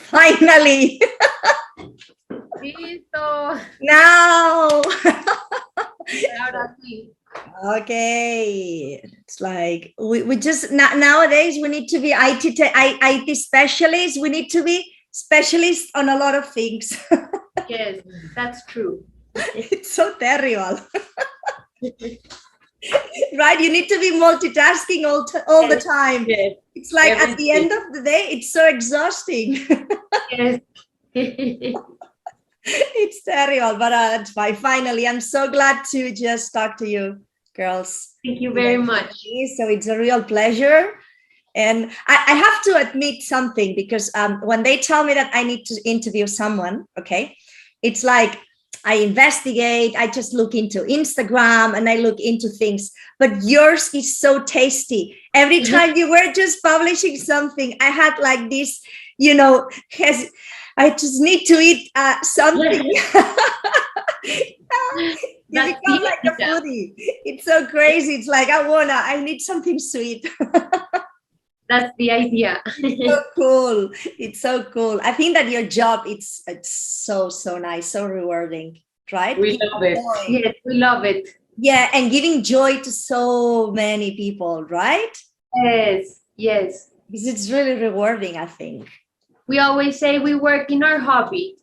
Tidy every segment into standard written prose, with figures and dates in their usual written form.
Finally. Listo. Now. Ahora sí. Okay. It's like we just nowadays we need to be IT specialists. We need to be specialists on a lot of things. Yes, that's true. It's so terrible. Right? You need to be multitasking all the time. Yes. It's like at the end of the day, it's so exhausting. Yes. It's terrible, but it's fine. Finally, I'm so glad to just talk to you, girls. Thank you very much. So it's a real pleasure. And I have to admit something, because when they tell me that I need to interview someone, okay, it's like I investigate, I just look into Instagram and I look into things, but yours is so tasty. Every time you were just publishing something, I had like this, you know, I just need to eat something. You become like a foodie. It's so crazy. It's like, I need something sweet. That's the idea. It's so cool. It's so cool. I think that your job, it's so nice, so rewarding, right? We love it. Yes, we love it. Yeah, and giving joy to so many people, right? Yes, yes. Because it's really rewarding, I think. We always say we work in our hobby.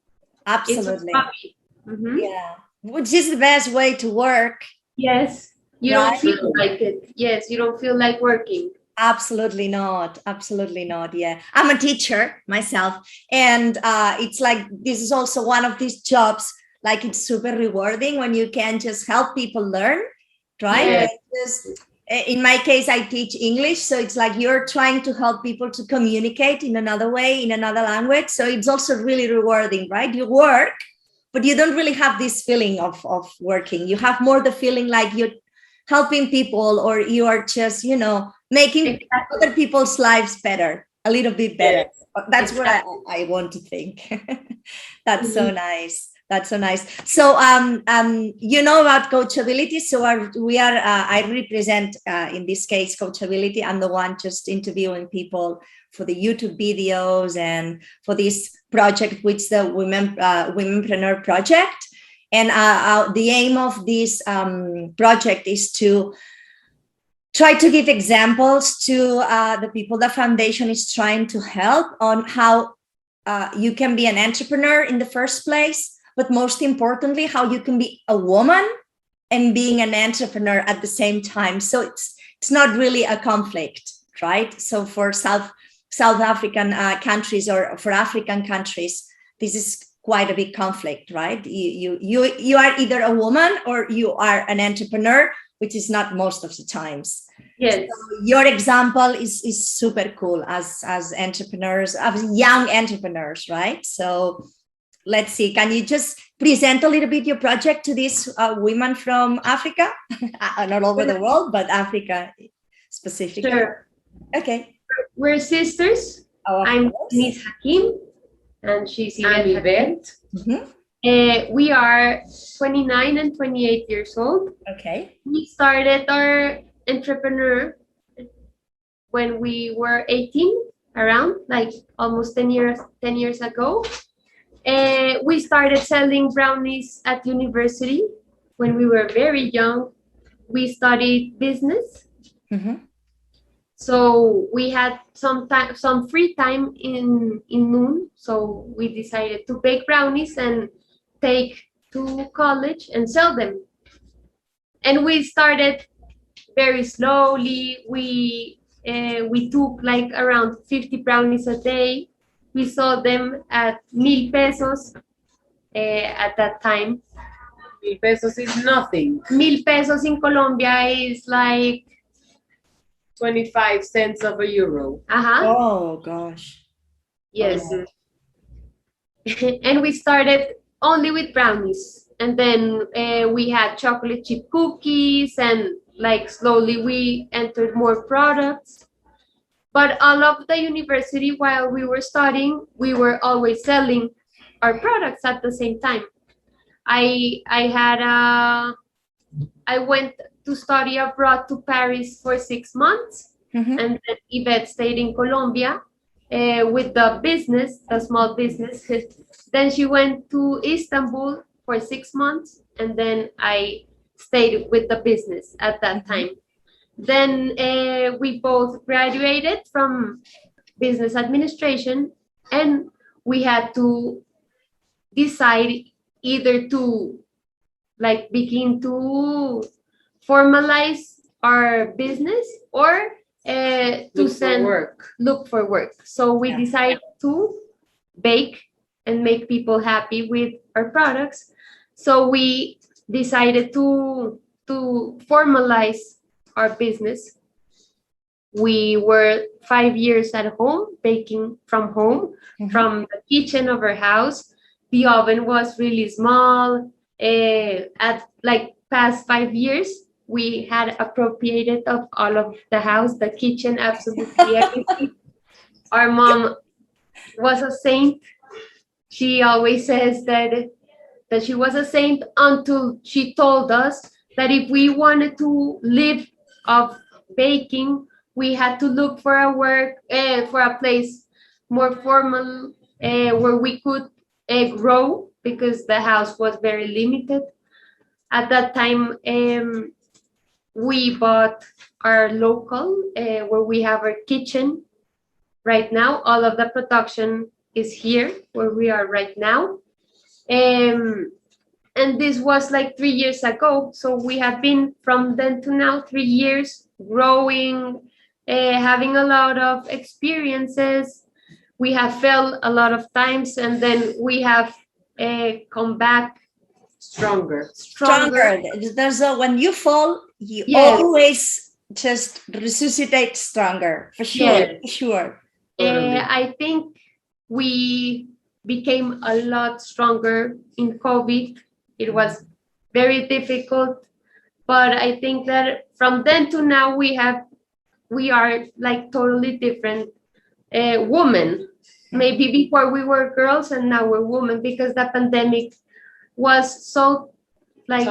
Absolutely. It's a hobby. Mm-hmm. Yeah, which is the best way to work. Yes, you don't feel like it. Yes, you don't feel like working. Absolutely not. Absolutely not. Yeah. I'm a teacher myself. And it's like, this is also one of these jobs, like it's super rewarding when you can just help people learn, right? Yes. In my case, I teach English. So it's like you're trying to help people to communicate in another way, in another language. So it's also really rewarding, right? You work, but you don't really have this feeling of working. You have more the feeling like you're helping people, or you are just, you know, making other people's lives better, a little bit better. Yes. That's what I want to think. That's so nice. That's so nice. So, you know about Coachability. So I represent, in this case, Coachability. I'm the one just interviewing people for the YouTube videos and for this project, which is the Womenpreneur project. And the aim of this project is to try to give examples to the people the foundation is trying to help on how you can be an entrepreneur in the first place, but most importantly, how you can be a woman and being an entrepreneur at the same time. So it's not really a conflict, right? So for South African countries, or for African countries, this is quite a big conflict, right? You are either a woman or you are an entrepreneur, which is not most of the times. Yes. So your example is super cool as entrepreneurs, as young entrepreneurs, right? So let's see, can you just present a little bit your project to these women from Africa? Not all over the world, but Africa specifically. Sure. Okay. We're sisters. I'm Denise Hakim, and she's Yvette. We are 29 and 28 years old. Okay. We started our entrepreneur when we were 18, around like almost 10 years ago. We started selling brownies at university when we were very young. We studied business. So we had some free time in noon. So we decided to bake brownies and take to college and sell them. And we started very slowly. We took like around 50 brownies a day. We sold them at 1,000 pesos at that time. 1,000 pesos is nothing. 1,000 pesos in Colombia is like 25 cents of a euro. Oh gosh. Yes. And we started only with brownies, and then we had chocolate chip cookies, and like slowly we entered more products. But all of the university, while we were studying, we were always selling our products at the same time. I went to study abroad to Paris for 6 months, and then Yvette stayed in Colombia. with the business, the small business. Then she went to Istanbul for 6 months, and then I stayed with the business at that time. Then we both graduated from business administration, and we had to decide either to like begin to formalize our business or to look for work. So we decided to bake and make people happy with our products. So we decided to formalize our business. We were 5 years at home, baking from home, from the kitchen of our house. The oven was really small. At like past 5 years, we had appropriated of all of the house, the kitchen, absolutely everything. Our mom was a saint. She always says that she was a saint until she told us that if we wanted to live of baking, we had to look for a work for a place more formal where we could grow, because the house was very limited. At that time, we bought our local where we have our kitchen right now. All of the production is here where we are right now. And this was like 3 years ago. So we have been from then to now 3 years growing, having a lot of experiences. We have failed a lot of times, and then we have come back stronger. There's when you fall, you always just resuscitate stronger, for sure. Yes. For sure. I think we became a lot stronger in COVID. It was very difficult, but I think that from then to now we are like totally different women. Maybe before we were girls and now we're women, because the pandemic was so like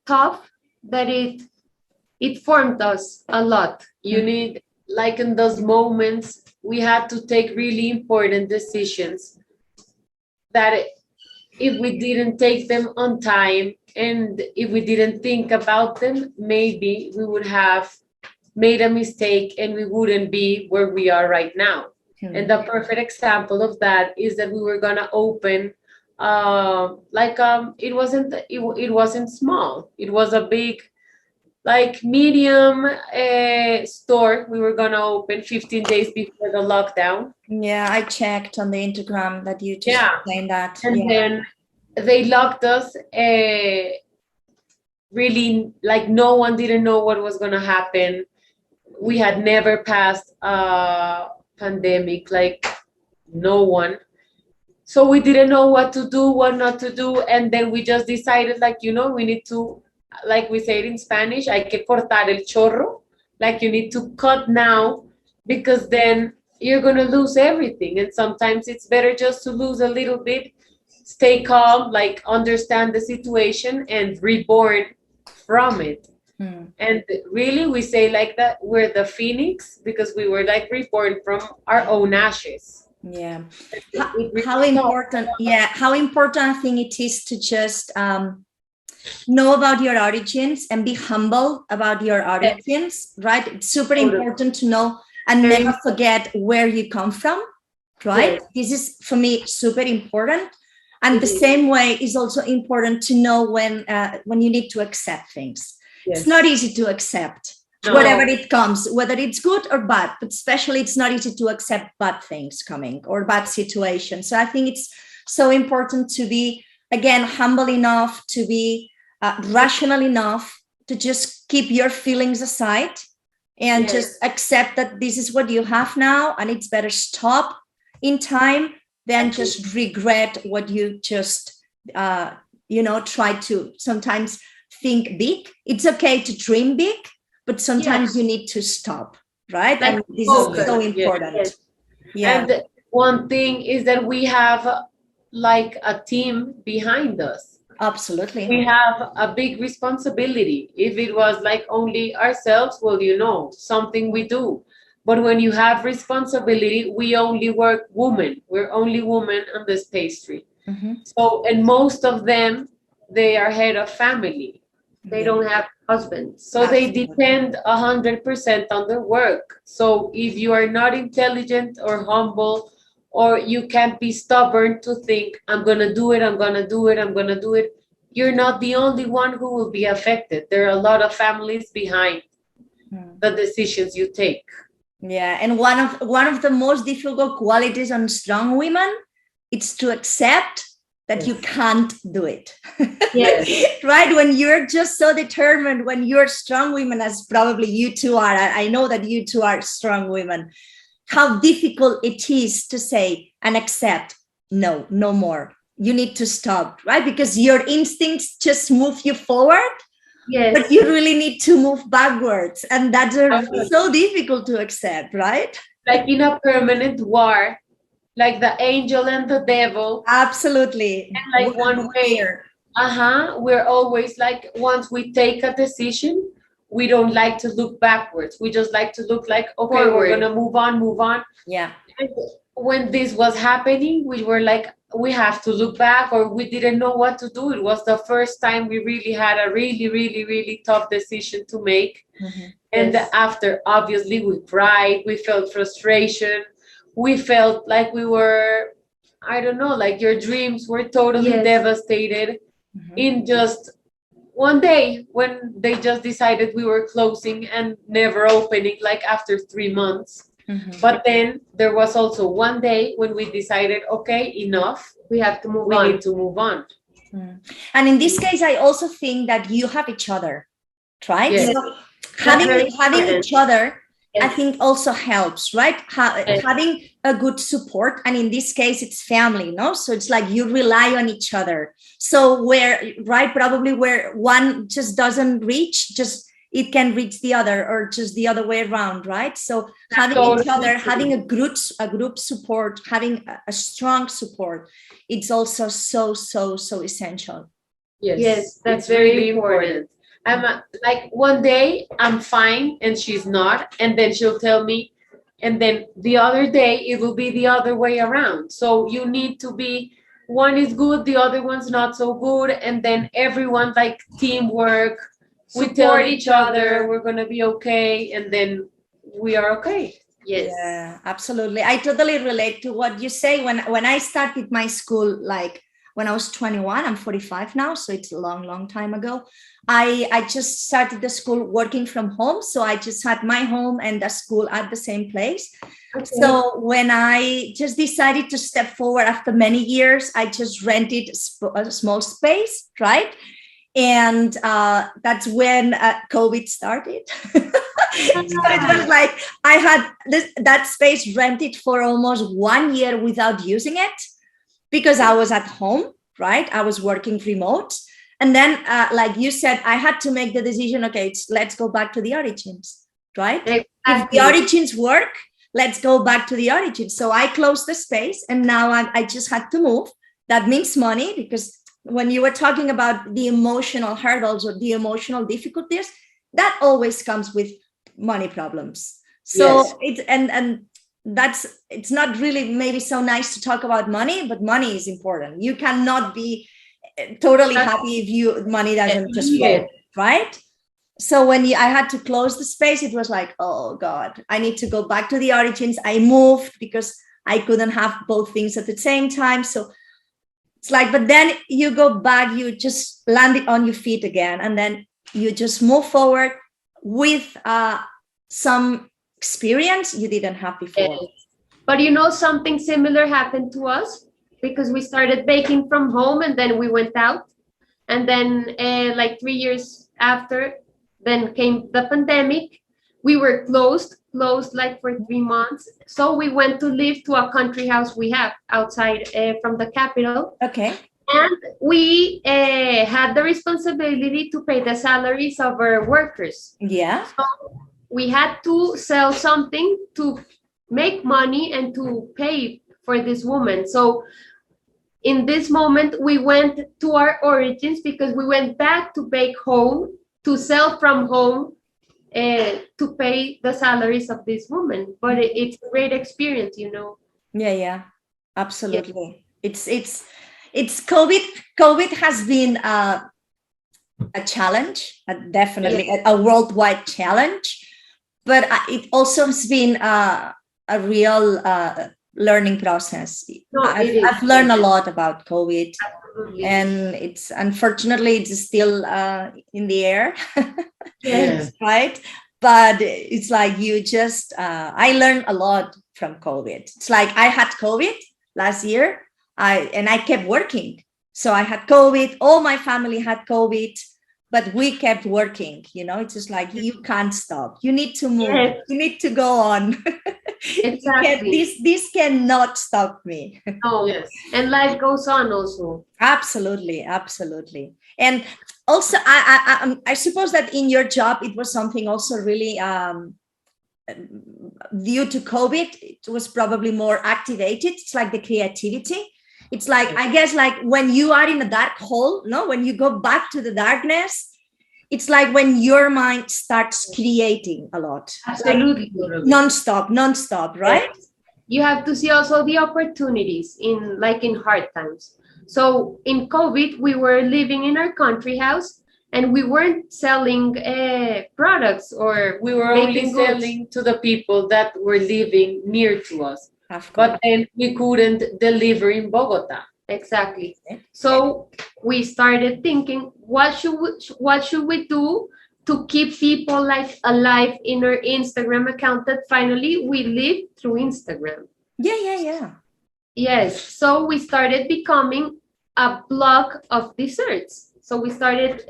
tough that it formed us a lot. You need, like in those moments, we had to take really important decisions that if we didn't take them on time and if we didn't think about them, maybe we would have made a mistake and we wouldn't be where we are right now. And the perfect example of that is that we were gonna open it wasn't small. It was a big, like medium store. We were gonna open 15 days before the lockdown. Yeah, I checked on the Instagram that you just explained that. And then they locked us. Really, like no one didn't know what was gonna happen. We had never passed a pandemic, like no one. So we didn't know what to do, what not to do. And then we just decided, like, we need to, like we say it in Spanish, hay que cortar el chorro. Like you need to cut now, because then you're going to lose everything. And sometimes it's better just to lose a little bit, stay calm, like understand the situation and reborn from it. And really, we say like that we're the phoenix, because we were like reborn from our own ashes. Yeah. How important I think it is to just know about your origins and be humble about your origins, right? It's super important to know and never forget where you come from, right? This is, for me, super important. And the same way is also important to know when you need to accept things. It's not easy to accept whatever it comes, whether it's good or bad, but especially it's not easy to accept bad things coming or bad situations. So I think it's so important to be, again, humble enough, to be rational enough to just keep your feelings aside and just accept that this is what you have now, and it's better stop in time than just regret what you just, try to sometimes think big. It's okay to dream big, but sometimes you need to stop, right? Like, and this is so important. And one thing is that we have like a team behind us. Absolutely. We have a big responsibility. If it was like only ourselves, well, something we do. But when you have responsibility, we only work women. We're only women on this pastry. So, and most of them, they are head of family. They don't have husbands. So they depend 100% on their work. So if you are not intelligent or humble, or you can't be stubborn to think, I'm going to do it, I'm going to do it, I'm going to do it, you're not the only one who will be affected. There are a lot of families behind the decisions you take. Yeah, and one of the most difficult qualities on strong women, it's to accept that you can't do it. Yes. Right? When you're just so determined, when you're strong women, as probably you two are, I know that you two are strong women, how difficult it is to say and accept, no more. You need to stop, right? Because your instincts just move you forward. Yes. But you really need to move backwards. And that's so difficult to accept, right? Like in a permanent war, like the angel and the devil. Absolutely. And like one way, we're always like, once we take a decision, we don't like to look backwards. We just like to look like, okay, forward. we're gonna move on. Yeah. And when this was happening, we were like, we have to look back, or we didn't know what to do. It was the first time we really had a really tough decision to make. And after, obviously, we cried, we felt frustration, we felt like we were, I don't know, like your dreams were totally devastated in just one day when they just decided we were closing and never opening, like after 3 months. But then there was also one day when we decided, okay, enough. We have to move we on. need to move on. And in this case, I also think that you have each other, right? Yes. So having each other, I think also helps, right? Having a good support. And in this case, it's family, no? So it's like you rely on each other. So probably where one just doesn't reach, just it can reach the other, or just the other way around, right? So having each other, having a group support, having a strong support, it's also so essential. Yes, that's very important. I'm like, one day I'm fine and she's not, and then she'll tell me, and then the other day it will be the other way around. So you need to be, one is good, the other one's not so good, and then everyone, like teamwork, we tell each other we're gonna be okay, and then we are okay. Yes. Yeah, absolutely. I totally relate to what you say. When I started my school, like when I was 21, I'm 45 now, so it's a long time ago. I just started the school working from home. So I just had my home and the school at the same place. Okay. So when I just decided to step forward after many years, I just rented a small space, right? And that's when COVID started. So it was like I had that space rented for almost 1 year without using it because I was at home, right? I was working remote. And then, like you said, I had to make the decision, okay, let's go back to the origins, right? Exactly. If the origins work, let's go back to the origins. So I closed the space and now I just had to move. That means money, because when you were talking about the emotional hurdles or the emotional difficulties, that always comes with money problems. So it's not really maybe so nice to talk about money, but money is important. You cannot be totally happy if money doesn't just flow, right? So when I had to close the space, it was like, oh God, I need to go back to the origins. I moved because I couldn't have both things at the same time. So it's like, but then you go back, you just land it on your feet again, and then you just move forward with some experience you didn't have before. But something similar happened to us because we started baking from home and then we went out. And then like 3 years after, then came the pandemic. We were closed like for 3 months. So we went to live to a country house we have outside from the capital. Okay. And we had the responsibility to pay the salaries of our workers. Yeah. So we had to sell something to make money and to pay for this woman. So in this moment, we went to our origins because we went back to bake home, to sell from home, to pay the salaries of these women. But it's a great experience, you know. Yeah, absolutely. It's COVID has been a challenge, definitely a worldwide challenge, but it also has been a real learning process. No, I've learned a lot about COVID. Absolutely. And it's unfortunately it's still in the air. Yes. Right, but it's like you just I learned a lot from COVID. It's like I had COVID last year, I kept working. So I had COVID, all my family had COVID, but we kept working. You know, it's just like you can't stop, you need to move. Yes. You need to go on. Exactly. This cannot stop me. Oh, Yes. and life goes on also. Absolutely. And also I suppose that in your job it was something also really due to COVID, it was probably more activated. It's like the creativity. It's like, I guess, like when you are in a dark hole, no, when you go back to the darkness, it's like when your mind starts creating a lot. Absolutely. Like non-stop, right? Yes. You have to see also the opportunities in hard times. So in COVID, we were living in our country house and we weren't selling products, or We were only making goods. selling to the people that were living near to us. Of course. But then we couldn't deliver in Bogota. Exactly. So we started thinking, what should we do to keep people like alive in our Instagram account that finally we live through Instagram? Yeah. Yes. So we started becoming a blog of desserts. So we started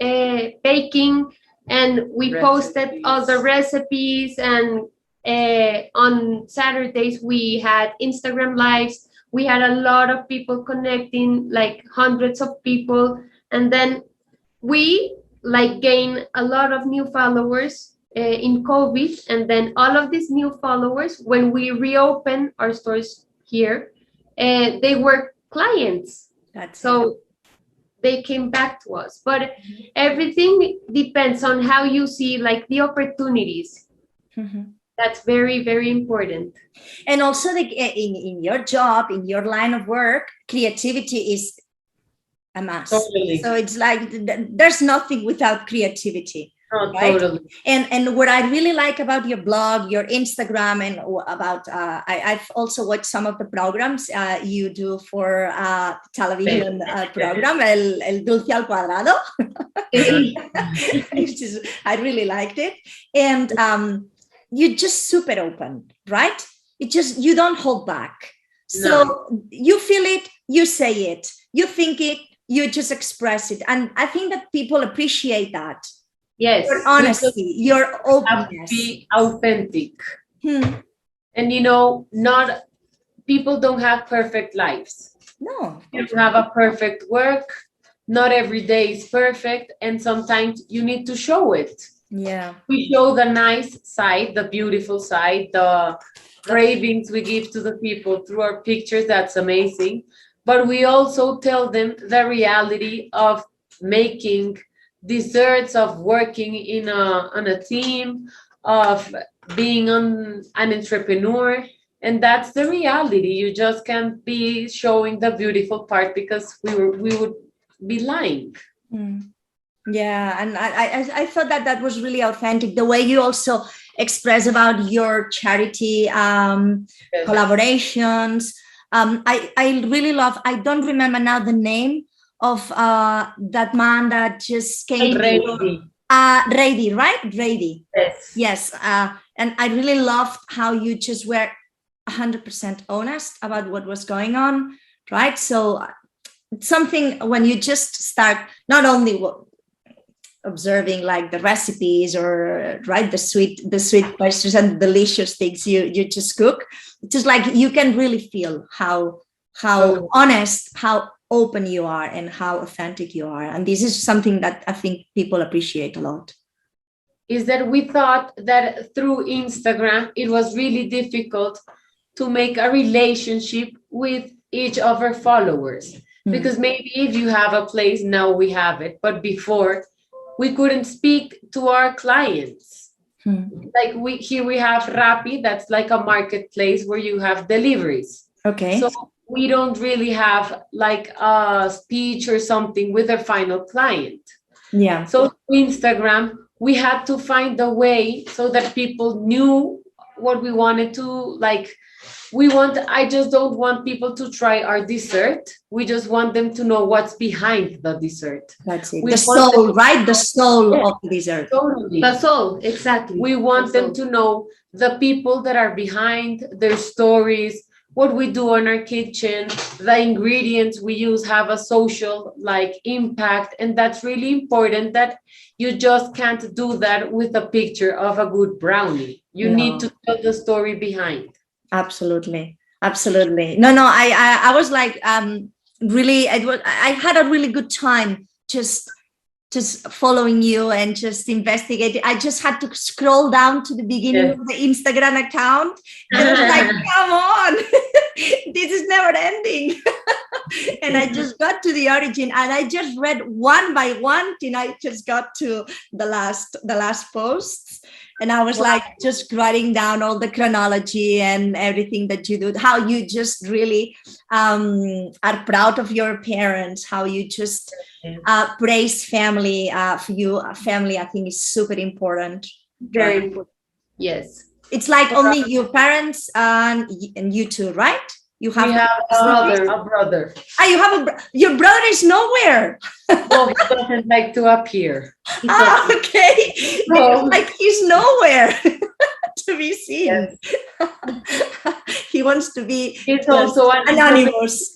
baking, and we posted all the recipes, and on Saturdays we had Instagram lives. We had a lot of people connecting, like hundreds of people, and then we gained a lot of new followers in COVID, and then all of these new followers, when we reopened our stores here, they were clients. So they came back to us. But everything depends on how you see the opportunities. That's very, very important. And also in your job, in your line of work, creativity is a must. Totally. So it's like there's nothing without creativity. Oh, right? Totally. And what I really like about your blog, your Instagram, and about I've also watched some of the programs you do for television program, El Dulce al Cuadrado. I really liked it. And you're just super open, right? You don't hold back. So you feel it, you say it, you think it, you just express it. And I think that people appreciate that. Yes. Your honesty, your openness. Be authentic. And not people don't have perfect lives. No. You don't have a perfect work. Not every day is perfect. And sometimes you need to show it. Yeah. We show the nice side, the beautiful side, the cravings we give to the people through our pictures. That's amazing. But we also tell them the reality of making desserts, of working on a team, of being an entrepreneur. And that's the reality. You just can't be showing the beautiful part, because we would be lying. Yeah, and I thought that was really authentic. The way you also express about your charity collaborations. I really love, I don't remember now the name of that man that just came. Rady, right? Rady. Yes. And I really loved how you just were 100% honest about what was going on, right? So it's something when you just start not only observing like the recipes or the sweet pastries and delicious things you just cook, it's just like you can really feel how honest, how open you are, and how authentic you are. And this is something that I think people appreciate a lot. Is that we thought that through Instagram it was really difficult to make a relationship with each of our followers, because maybe if you have a place, now we have it, but before we couldn't speak to our clients. Like we have Rappi, that's like a marketplace where you have deliveries. Okay. So we don't really have like a speech or something with a final client. Yeah. So Instagram, we had to find a way so that people knew what we wanted to like. I just don't want people to try our dessert. We just want them to know what's behind the dessert. That's it. We The want soul, right? The soul of the dessert. Totally. The soul, exactly. We want them to know the people that are behind their stories, what we do in our kitchen, the ingredients we use have a social like impact. And that's really important, that you just can't do that with a picture of a good brownie. You need to tell the story behind. Absolutely. Absolutely. No, I was like, really, I had a really good time just following you and just investigating. I just had to scroll down to the beginning of the Instagram account. And I was like, come on, this is never ending. And I just got to the origin, and I just read one by one till I just got to the last posts. And I was like just writing down all the chronology and everything that you do, how you just really are proud of your parents, how you just praise family. For you, family, I think, is super important. Very important. Yes. It's like only your parents and you two, right? We have a brother. You have your brother is nowhere. No, he doesn't like to appear. Okay. No. Like he's nowhere to be seen. Yes. He wants to be. He's also an anonymous.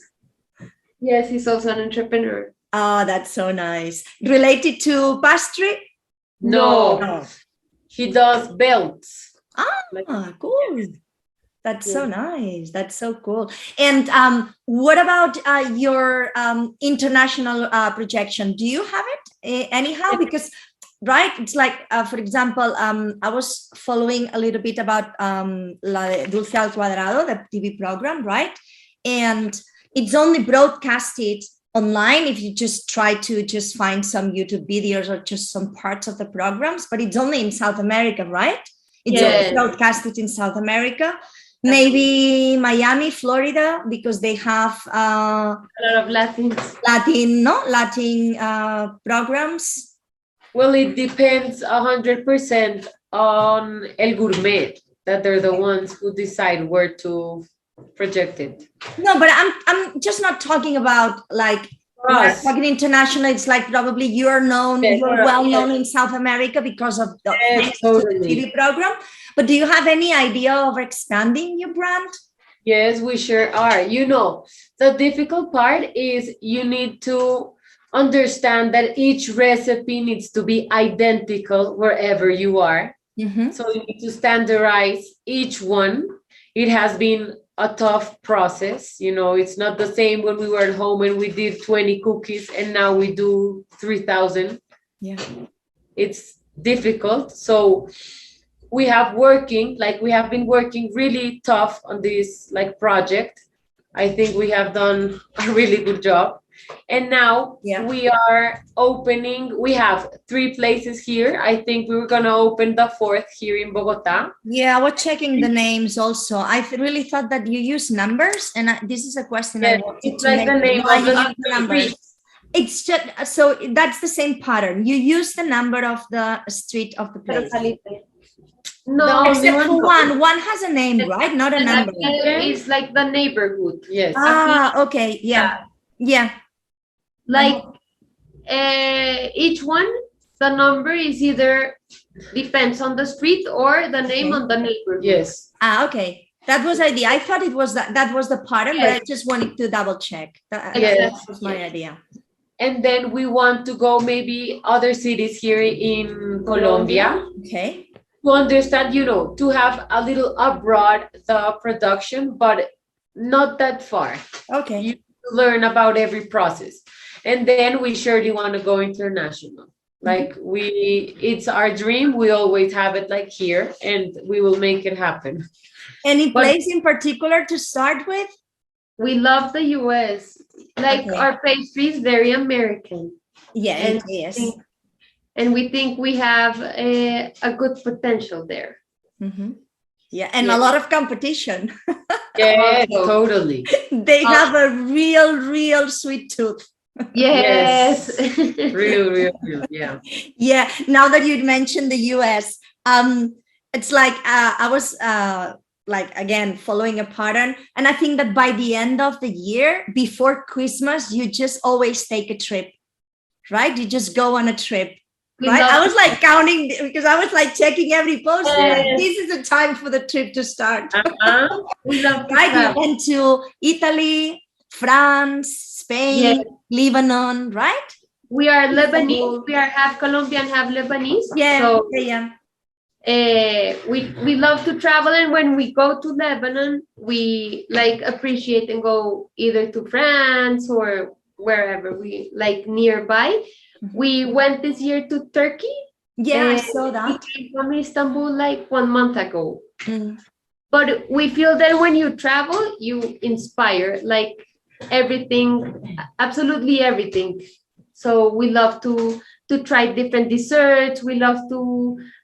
Yes, he's also an entrepreneur. Oh, that's so nice. Related to pastry? No. He does belts. Cool. That's so nice. That's so cool. And what about your international projection? Do you have it anyhow? Because, right, it's like, for example, I was following a little bit about La Dulce al Cuadrado, the TV program, right? And it's only broadcasted online if you just try to just find some YouTube videos or just some parts of the programs, but it's only in South America, right? It's only broadcasted in South America. Maybe Miami, Florida, because they have a lot of Latin programs. Well, it depends 100% on El Gourmet, that they're the ones who decide where to project it. No, but I'm just not talking about like we're talking international. It's like probably you're well known in South America because of the TV program. But do you have any idea of expanding your brand? Yes, we sure are. You know, the difficult part is you need to understand that each recipe needs to be identical wherever you are. Mm-hmm. So you need to standardize each one. It has been a tough process. You know, it's not the same when we were at home and we did 20 cookies and now we do 3,000. Yeah. It's difficult. So we have been working really tough on this project. I think we have done a really good job. And now we are opening, we have 3 places here. I think we were going to open the 4th here in Bogota. Yeah, I was checking the names also. I really thought that you use numbers. And this is a question I wanted to make. The name of the numbers. It's just, so that's the same pattern. You use the number of the street of the place. No, except for one has a name, right? Not a number. It's like the neighborhood. Yes. Okay. Yeah. Like each one, the number is either depends on the street or the name on the neighborhood. Yes. Okay. That was idea. I thought it was that was the pattern, but I just wanted to double check. That was my idea. And then we want to go maybe other cities here in Colombia. Okay. To understand, to have a little abroad the production, but not that far. Okay. You learn about every process. And then we surely want to go international. It's our dream. We always have it here, and we will make it happen. Any place in particular to start with? We love the US. Our pastry is very American. Yeah, yes. and we think we have a good potential there. Mm-hmm. Yeah, and Yeah. a lot of competition. Yeah, Also. totally. They have a real sweet tooth. Yes. Real, yeah. Yeah. Now that you'd mentioned the US, it's like I was like again following a pattern, and I think that by the end of the year, before Christmas, you just always take a trip, right? You just go on a trip. We Right, love I was like counting because I was like checking every post. Yes. This is the time for the trip to start. Uh-huh. We love to Right, you travel. went to Italy, France, Spain, Yes. Lebanon, right? We are Lebanese. Istanbul. We are half Colombian, half Lebanese. Yeah, So yeah. we love to travel, and when we go to Lebanon, we like appreciate and go either to France or wherever we like nearby. Mhm. We went this year to Turkey. Yeah, I saw We that. came from Istanbul like 1 month ago. Mm. But we feel that when you travel, you inspire like everything, absolutely everything. So we love to try different desserts. We love to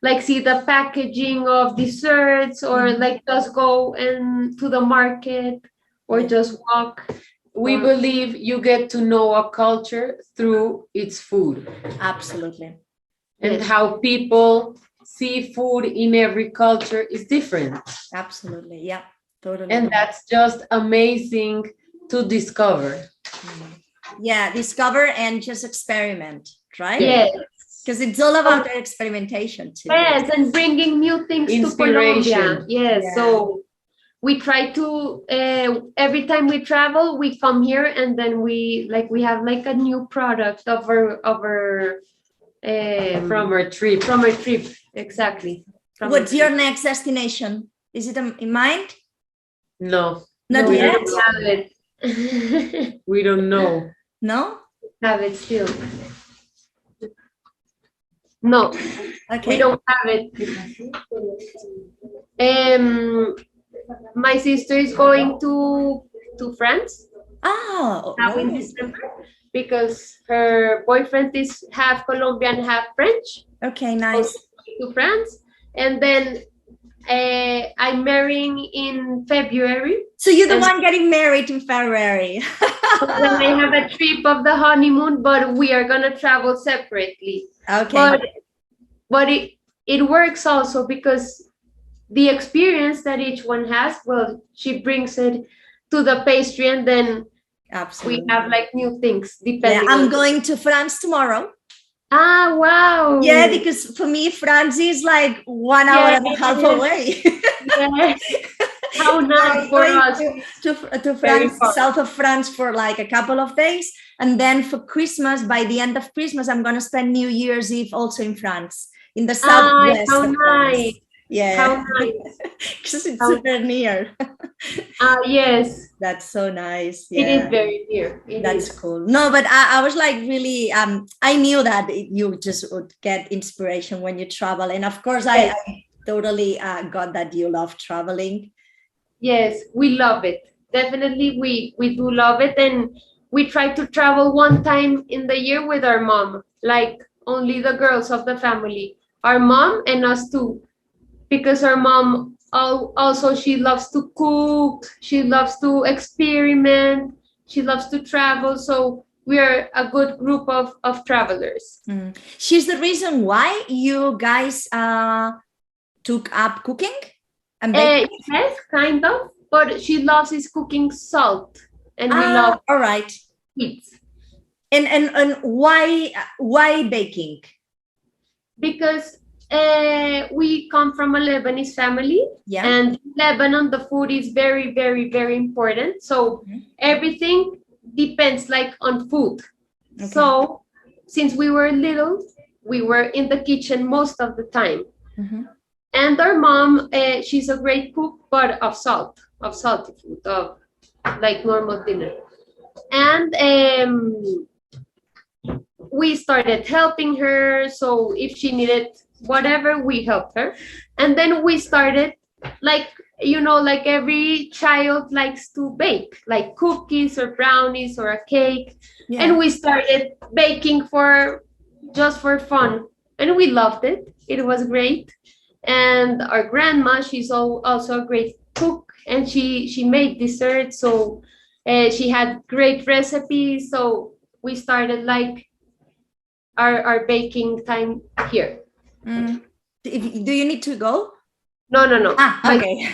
like see the packaging of desserts, or Mhm. like just go and to the market, or Yeah. just walk. We believe you get to know a culture through its food, Absolutely. and Yes. how people see food in every culture is different. Absolutely. Yeah, totally. And that's just amazing to discover. Mm. Yeah, discover and just experiment, right? Yes. Because it's all about the experimentation too. Yes, and bringing new things to Inspiration. Colombia. Yes, Yeah. so we try to every time we travel, we come here, and then we have like a new product of our From our trip. from our trip. Exactly. From What's our your trip. next destination? Is it in mind? No, Not No, we yet? don't have it. we don't know. No? Have it still. No, Okay. we don't have it. My sister is going to France Oh, now in right. December, because her boyfriend is half Colombian, half French. Okay, nice. To France, and then I'm marrying in February. So you're the And- one getting married in February. Then I have a trip of the honeymoon, but we are gonna travel separately. Okay. But it works also because the experience that each one has, well, she brings it to the pastry, and then Absolutely. we have like new things Yeah, depending. I'm on going to France tomorrow. Ah, wow. Yeah, because for me, France is like 1 hour and a half Yes. away. Yes. How nice for Going us. to Very France, fun. south of France for like a couple of days. And then for Christmas, by the end of Christmas, I'm going to spend New Year's Eve also in France, in the southwest How of France. nice. Yeah, How nice. because it's How- super near. Yes, That's so nice. it Yeah. is very near. It That's is. cool. No, but I was like really, I knew that you just would get inspiration when you travel. And of course, I totally got that you love traveling. Yes, we love it. Definitely, we do love it, and we try to travel one time in the year with our mom, like only the girls of the family, our mom and us too, because our mom also she loves to cook, she loves to experiment, she loves to travel. So we are a good group of travelers. Mm. She's the reason why you guys took up cooking and baking? Yes, kind of, but she loves is cooking salt, and we love all right. sweets. And why baking? Because we come from a Lebanese family, Yeah. and in Lebanon the food is very, very, very important. So Mhm. everything depends like on food. Okay. So since we were little, we were in the kitchen most of the time. Mhm. And our mom, she's a great cook, but of salty food, of like normal dinner. And we started helping her. So if she needed whatever, we helped her. And then we started like, like every child likes to bake, like cookies or brownies or a cake. Yeah. And we started baking just for fun. and we loved it. It was great. And our grandma, she's also a great cook, and she made desserts. So she had great recipes. So we started like our baking time here. Do you need to go? No. Okay.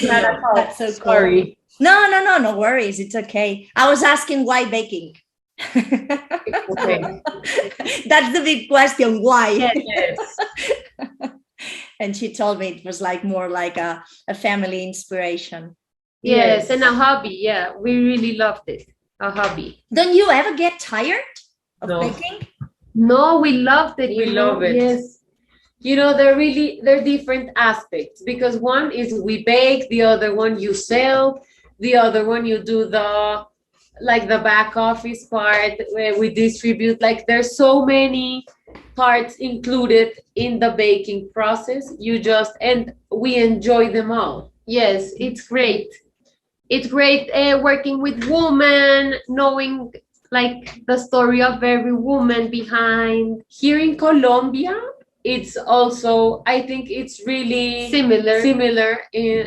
That's so cool. Sorry. No worries. It's okay. I was asking why baking. Okay. That's the big question. Why? Yes. And she told me it was like more like a family inspiration. Yes, and a hobby. Yeah, we really loved it. A hobby. Don't you ever get tired of No. baking? No, we loved it. We love it. Yes. You know, they're different aspects, because one is we bake, the other one you sell, the other one you do the back office part where we distribute. Like, there's so many parts included in the baking process. And we enjoy them all. Yes, it's great. It's great working with women, knowing like the story of every woman behind. Here in Colombia, it's also, I think it's really Similar.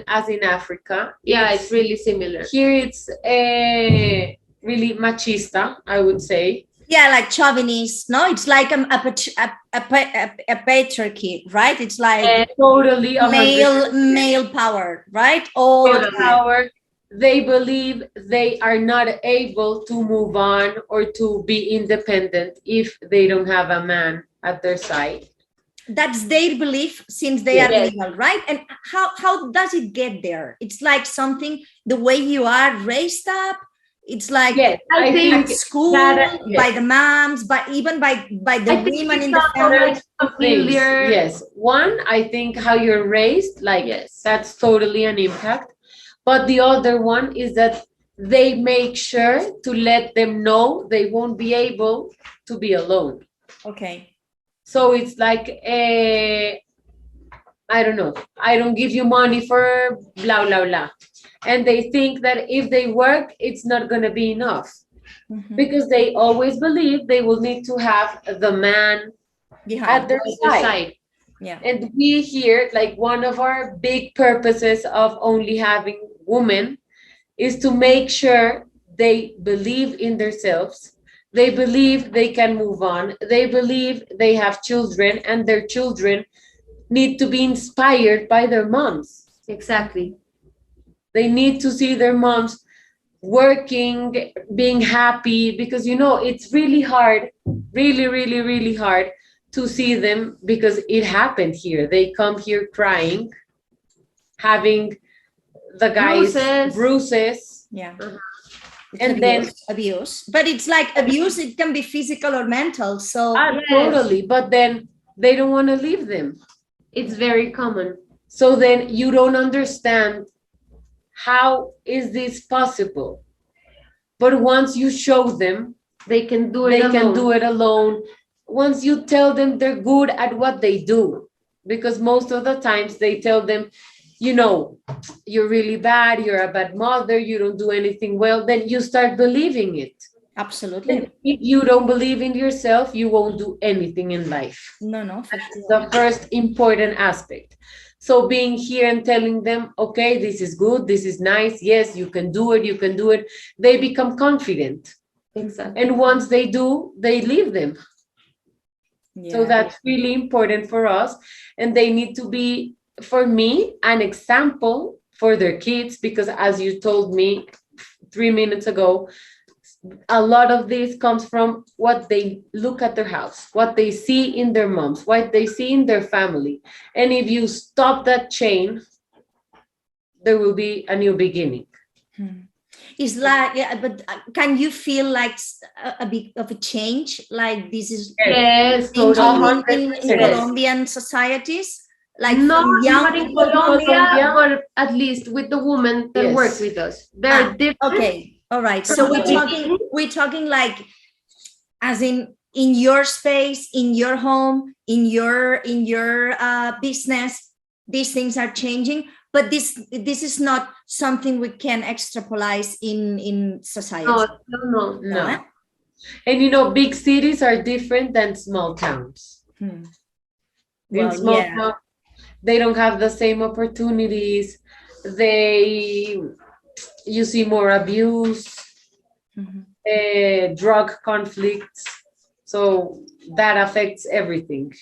as in Africa. Yeah, it's really similar. Here it's really machista, I would say. Yeah, like chauvinist. No, it's like a patriarchy, right? It's like Totally 100%. male power, right? All Male power. They believe they are not able to move on or to be independent if they don't have a man at their side. That's their belief since they are legal, right? And how does it get there? It's like something, the way you are raised up. It's like I think at school, by the moms, even by the women in the family. Yes. One, I think how you're raised, that's totally an impact. But the other one is that they make sure to let them know they won't be able to be alone. Okay. So it's like, I don't know, I don't give you money for blah, blah, blah. And they think that if they work, it's not going to be enough. Mm-hmm. Because they always believe they will need to have the man at their side. Yeah. And we here, like, one of our big purposes of only having women is to make sure they believe in themselves. They believe they can move on. They believe they have children, and their children need to be inspired by their moms. Exactly. They need to see their moms working, being happy, because, you know, it's really hard, really, really, really hard to see them, because it happened here. They come here crying, having the guys bruises. Yeah. And abuse. But it's like abuse, it can be physical or mental. So totally. But then they don't want to leave them. It's very common. So then you don't understand, how is this possible? But once you show them they can do it alone. Once you tell them they're good at what they do, because most of the times they tell them, you know, you're really bad, you're a bad mother, you don't do anything well, then you start believing it. Absolutely. And if you don't believe in yourself, you won't do anything in life. No. That's the first important aspect. So being here and telling them, okay, this is good, this is nice, yes, you can do it, they become confident. Exactly. And once they do, they leave them. Yeah. So that's really important for us. And they need to be, for me, an example for their kids, because as you told me 3 minutes ago, a lot of this comes from what they look at their house, what they see in their moms, what they see in their family. And if you stop that chain, there will be a new beginning. It's like, but can you feel like a bit of a change? Like this is totally. in Colombian societies? Like not young in Colombia, but at least with the women that work with us. They're different. Okay. All right. So we're talking like, as in your space, in your home, in your business, these things are changing. But this is not something we can extrapolate in society. No. And you know, big cities are different than small towns. Hmm. In Well, small yeah. town, they don't have the same opportunities. You see more abuse, drug conflicts. So that affects everything.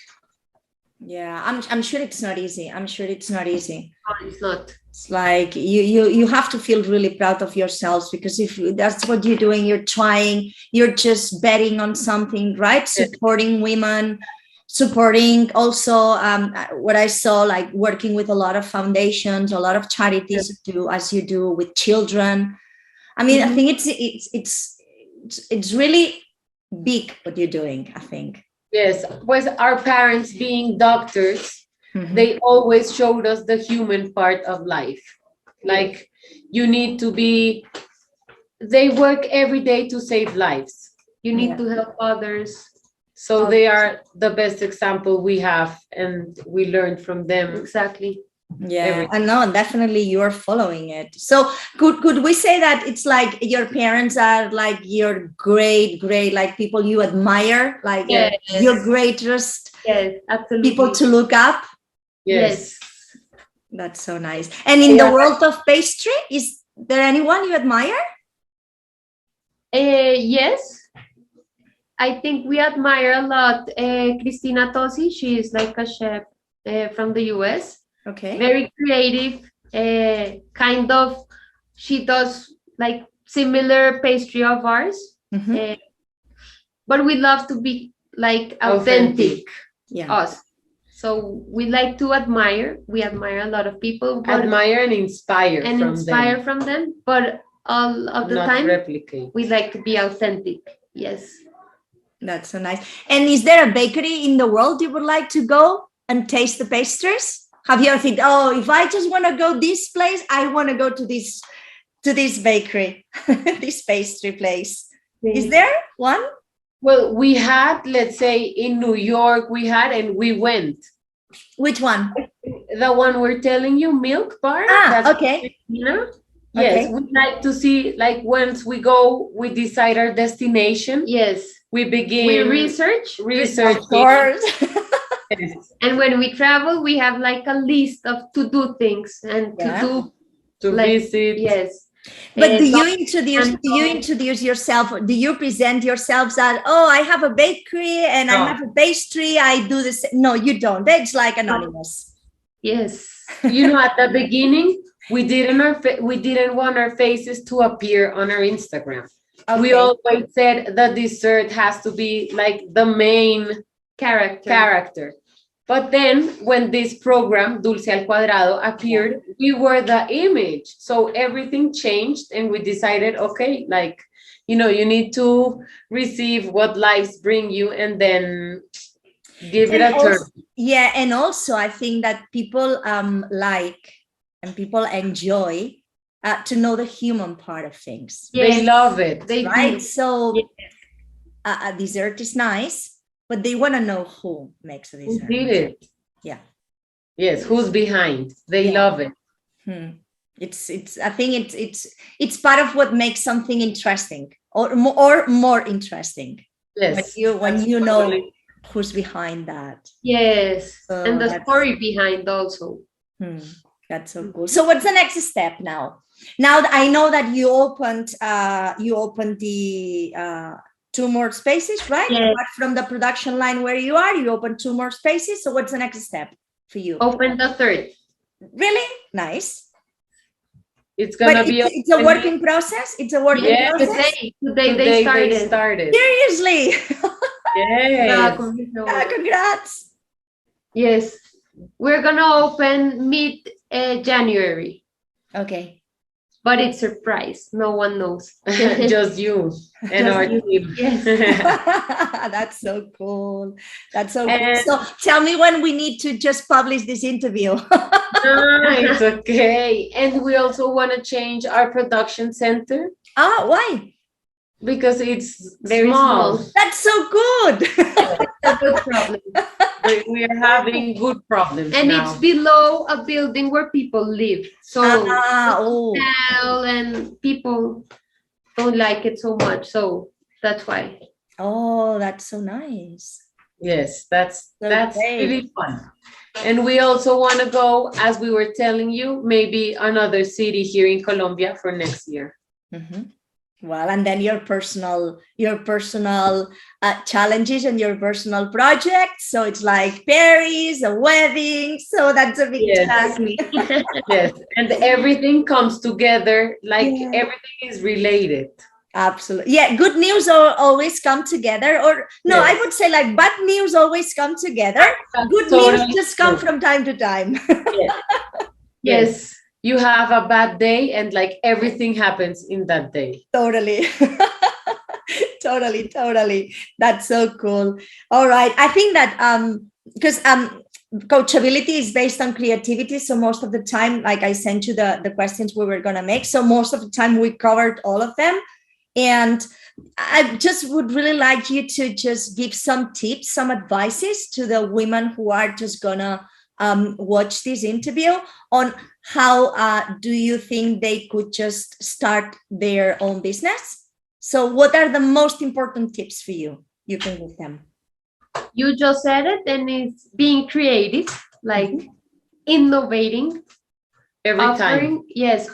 Yeah, I'm sure it's not easy. I'm sure it's not easy. No, it's not. It's like you have to feel really proud of yourselves, because if that's what you're doing, you're trying, you're just betting on something, right? Supporting women, supporting also what I saw, like working with a lot of foundations, a lot of charities, do as you do with children. I mean, I think it's really big what you're doing, I think. Yes, pues our parents being doctors, they always showed us the human part of life. Like you need to be, they work every day to save lives. You need to help others. So they are the best example we have, and we learned from them. Exactly. Yeah, I know, definitely you're following it. So could we say that it's like your parents are like your great like people you admire, like your greatest people to look up? Yes. That's so nice. And in the world of pastry, is there anyone you admire? Yes, I think we admire a lot Cristina Tosi. She is like a chef from the US. Okay. Very creative, kind of, she does like similar pastry of ours. But we love to be like authentic. Us. So we like to admire. We admire a lot of people. Admire and inspire from them. But all of the time, replicate. We like to be authentic. Yes. That's so nice. And is there a bakery in the world you would like to go and taste the pastries? Have you ever think, oh, if I just want to go this place, I want to go to this bakery, this pastry place? Is there one? Well, we had, let's say in New York, and we went. Which one? The one we're telling you, Milk Bar. Okay. Yes, okay. We like to see, like once we go, we decide our destination. Yes. We begin. We research. Of course. Yes. And when we travel, we have like a list of to-do things and to visit. Yes. But do you introduce yourself? Do you present yourselves as, oh, I have a bakery and I have a pastry, I do this? No, you don't. It's like anonymous. Yes. At the beginning, we didn't want our faces to appear on our Instagram. Okay. We always said the dessert has to be like the main character. But then when this program, Dulce al Cuadrado, appeared, we were the image. So everything changed and we decided, okay, like, you need to receive what lives bring you and then give it a turn. Yeah, and also I think that people like and people enjoy to know the human part of things. Yes. They love it. Right? So a dessert is nice, but they want to know who makes the dessert. Who did it? Yeah. Yes, who's behind? They love it. It's I think it's part of what makes something interesting or more interesting. Yes. When you know who's behind that. Yes. So and the story behind also. That's so cool. So what's the next step now? Now that I know that you opened the 2 more spaces, right? Yes. Apart from the production line where you are, you open 2 more spaces. So what's the next step for you? Open the 3rd. Really? Nice. It's gonna be. It's a working process. It's a working process. Today they started. Seriously. Yes. Congrats. Yes. We're gonna open mid January. Okay. But it's a surprise. No one knows. Just you and our team. Yes. That's so cool. That's so cool. So tell me when we need to just publish this interview. It's okay. And we also want to change our production center. Why? Because it's very small. That's so good. It's a good problem. We are having good problems and now. It's below a building where people live, so and people don't like it so much, so that's why. Oh, that's so nice. Yes, that's great. really fun. And we also want to go, as we were telling you, maybe another city here in Colombia for next year. Mhm. Well, and then your personal challenges and your personal projects. So it's like Paris, a wedding. So that's a big Yes. task. Yes, and everything comes together, like Yeah. everything is related. Absolutely. Yeah, good news always come together. Or no, I Yes. would say like bad news always come together. That's Good totally news just come true. from time to time. Yes. Yes. You have a bad day and like everything happens in that day. Totally. Totally. That's so cool. All right. I think that because coachability is based on creativity. So most of the time, like I sent you the questions we were gonna make. So most of the time we covered all of them. And I just would really like you to just give some tips, some advices to the women who are just gonna watch this interview on how do you think they could just start their own business? So what are the most important tips for you? You can give them. You just said it, and it's being creative, like innovating. Every time.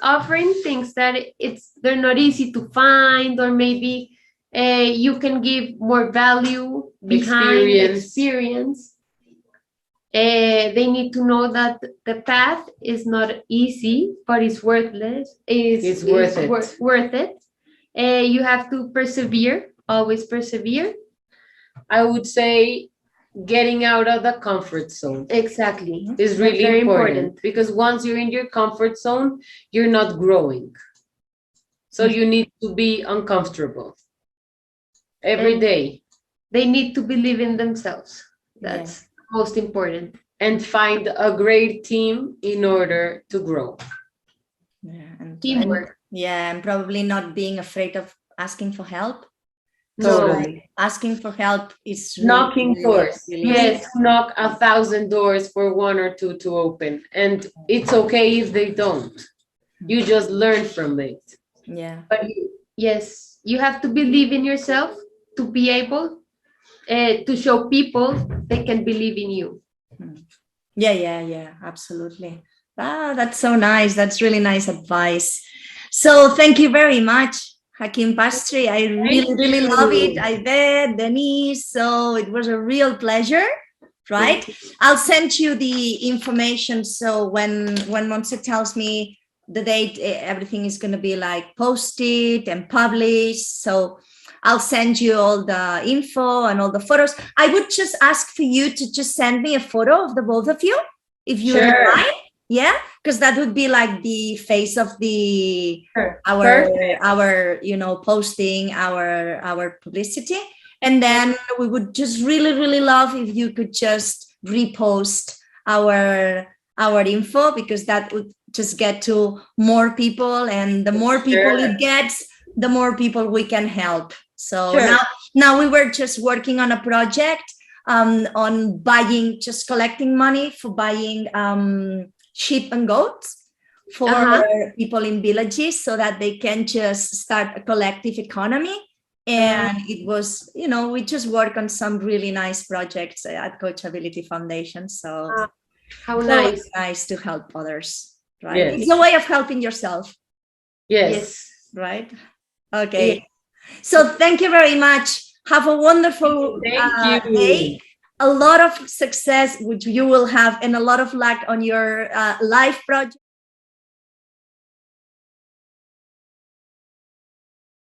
Offering things that they're not easy to find, or maybe you can give more value behind experience. They need to know that the path is not easy, but it's worthless. It's worth it. You have to persevere, always persevere. I would say getting out of the comfort zone. Exactly. Is really very important because once you're in your comfort zone, you're not growing. So you need to be uncomfortable every day. They need to believe in themselves. That's most important. And find a great team in order to grow. Yeah, and teamwork. And probably not being afraid of asking for help. Totally. So asking for help is knocking doors. Really yes, knock 1,000 doors for one or two to open, and it's okay if they don't. You just learn from it. Yeah. But you have to believe in yourself to be able to show people they can believe in you. Yeah, absolutely. That's so nice. That's really nice advice. So thank you very much, Hakims Pastry. I really love it. Yvette, Denise. So it was a real pleasure, right? I'll send you the information. So when Montse tells me the date, everything is going to be like posted and published. So I'll send you all the info and all the photos. I would just ask for you to just send me a photo of the both of you, if you don't mind. Yeah, because that would be like the face of our posting our publicity. And then we would just really love if you could just repost our info, because that would just get to more people, and the more people it gets, the more people we can help. So now we were just working on a project on buying, just collecting money for buying sheep and goats for people in villages, so that they can just start a collective economy. And it was, we just work on some really nice projects at Coachability Foundation. So how nice to help others, right? It's a way of helping yourself. Yes. Right? Okay. So thank you very much. Have a wonderful day. A lot of success, which you will have, and a lot of luck on your life project.